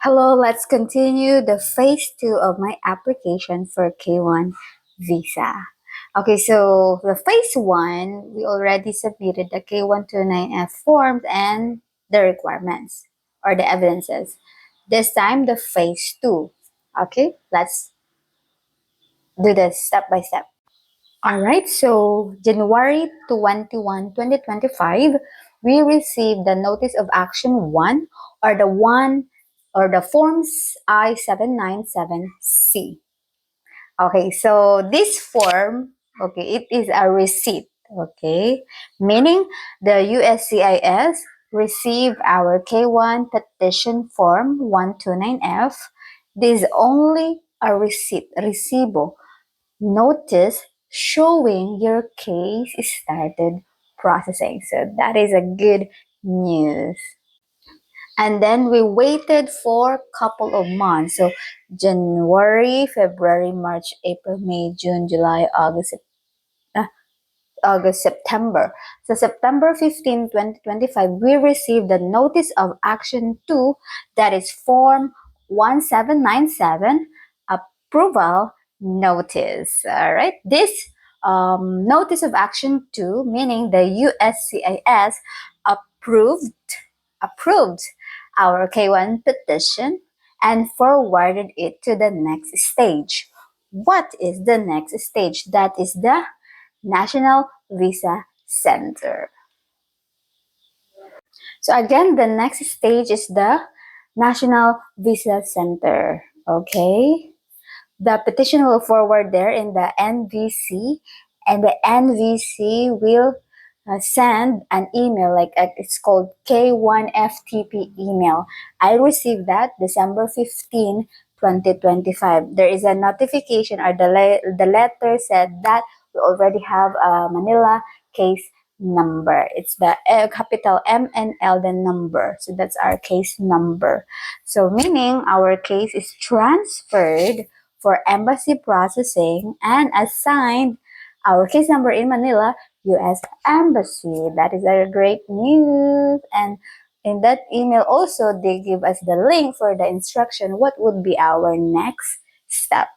Hello, let's continue the phase 2 of my application for K1 visa. Okay, so the phase 1, we already submitted the K129F forms and the requirements or the evidences. This time, the phase 2. Okay, let's do this step by step. Alright, so January 2025, we received the Notice of Action 1 or the Forms I-797C. Okay, so this form, okay, it is a receipt, okay, meaning the USCIS received our K1 petition form 129F. This is only a receipt, recibo, notice showing your case started processing. So that is a good news. And then we waited for a couple of months. So January, February, March, April, May, June, July, August, September. So September 15, 2025, we received the Notice of Action 2, that is Form 1797, Approval Notice. All right. This Notice of Action 2, meaning the USCIS approved our K1 petition and forwarded it to the next stage. What is the next stage? That is the National Visa Center. So again, the next stage is the National Visa Center. Okay. The petition will forward there in the NVC, and the NVC will send an email, it's called K1FTP email. I received that December 15, 2025. There is a notification, or the letter said that we already have a Manila case number. It's the capital MNL, the number. So that's our case number. So meaning our case is transferred for embassy processing and assigned our case number in Manila, U.S. Embassy. That is a great news. And in that email also, they give us the link for the instruction. What would be our next step?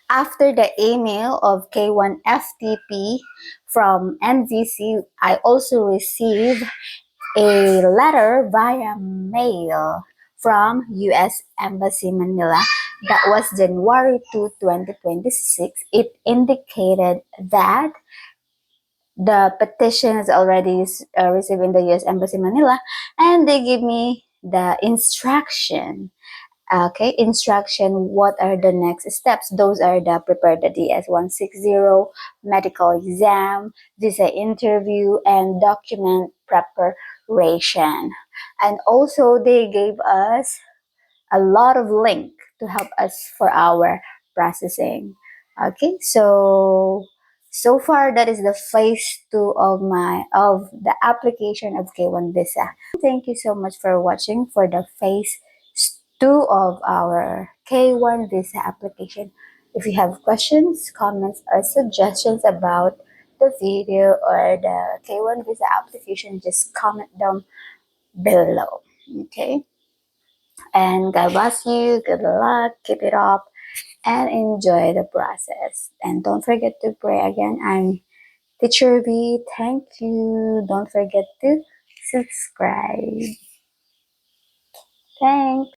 After the email of K1 FTP from NVC, I also received a letter via mail from U.S. Embassy Manila. That was January 2, 2026. It indicated that the petition is already received in the U.S. Embassy Manila, and they give me the instruction. Okay, instruction, what are the next steps? Those are the prepare the DS-160, medical exam, visa interview, and document preparation. And also they gave us a lot of link to help us for our processing. Okay, so far that is the phase 2 of the application of K1 visa. Thank you so much for watching for the phase 2 of our K1 visa application. If you have questions, comments, or suggestions about the video or the K1 visa application, just comment down below. Okay, and God bless you, good luck, keep it up, and enjoy the process. And don't forget to pray. Again, I'm Teacher V. Thank you. Don't forget to subscribe. Thanks.